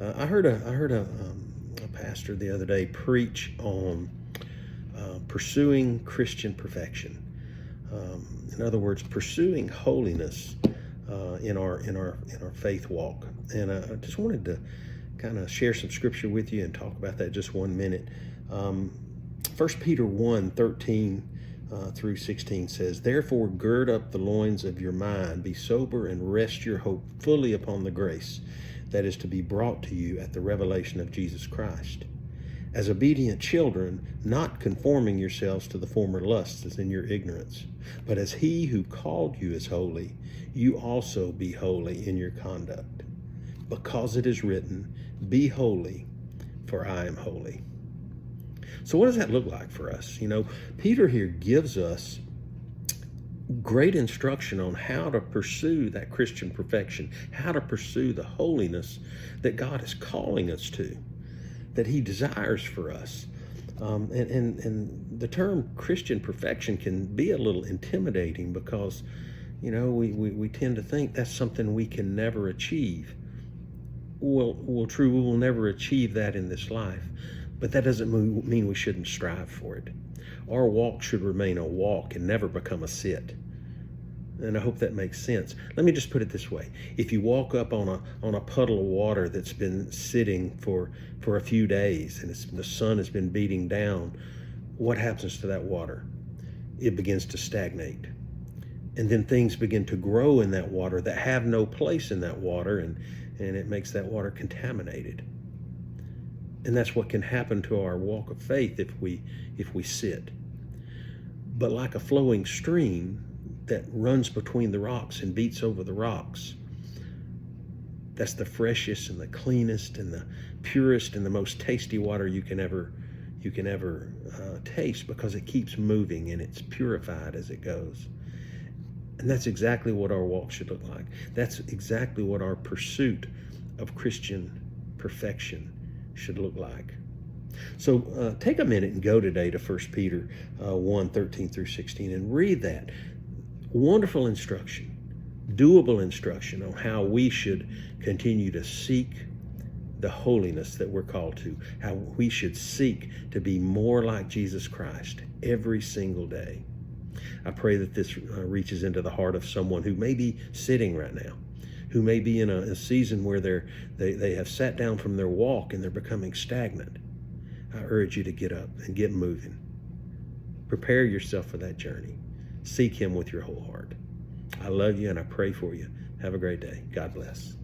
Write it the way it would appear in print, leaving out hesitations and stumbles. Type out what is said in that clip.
I heard a pastor the other day preach on pursuing Christian perfection. In other words, pursuing holiness in our faith walk. And I just wanted to kind of share some scripture with you and talk about that just 1 minute. 1 Peter 1:13 through 16 says, "Therefore gird up the loins of your mind, be sober, and rest your hope fully upon the grace that is to be brought to you at the revelation of Jesus Christ. As obedient children, not conforming yourselves to the former lusts as in your ignorance, but as he who called you is holy, you also be holy in your conduct. Because it is written, be holy, for I am holy." So what does that look like for us? Peter here gives us great instruction on how to pursue that Christian perfection, how to pursue the holiness that God is calling us to, that he desires for us. And the term Christian perfection can be a little intimidating because, we tend to think that's something we can never achieve. Well, true, we will never achieve that in this life, but that doesn't mean we shouldn't strive for it. Our walk should remain a walk and never become a sit. And I hope that makes sense. Let me just put it this way. If you walk up on a puddle of water that's been sitting for a few days and the sun has been beating down, what happens to that water? It begins to stagnate. And then things begin to grow in that water that have no place in that water, and it makes that water contaminated. And that's what can happen to our walk of faith if we sit. But like a flowing stream that runs between the rocks and beats over the rocks, that's the freshest and the cleanest and the purest and the most tasty water you can ever taste, because it keeps moving and it's purified as it goes. And that's exactly what our walk should look like. That's exactly what our pursuit of Christian perfection should look like. So take a minute and go today to 1 Peter 1:13 through 16 and read that. Wonderful instruction, doable instruction on how we should continue to seek the holiness that we're called to, how we should seek to be more like Jesus Christ every single day. I pray that this reaches into the heart of someone who may be sitting right now, who may be in a season where they have sat down from their walk and they're becoming stagnant. I urge you to get up and get moving. Prepare yourself for that journey. Seek him with your whole heart. I love you and I pray for you. Have a great day. God bless.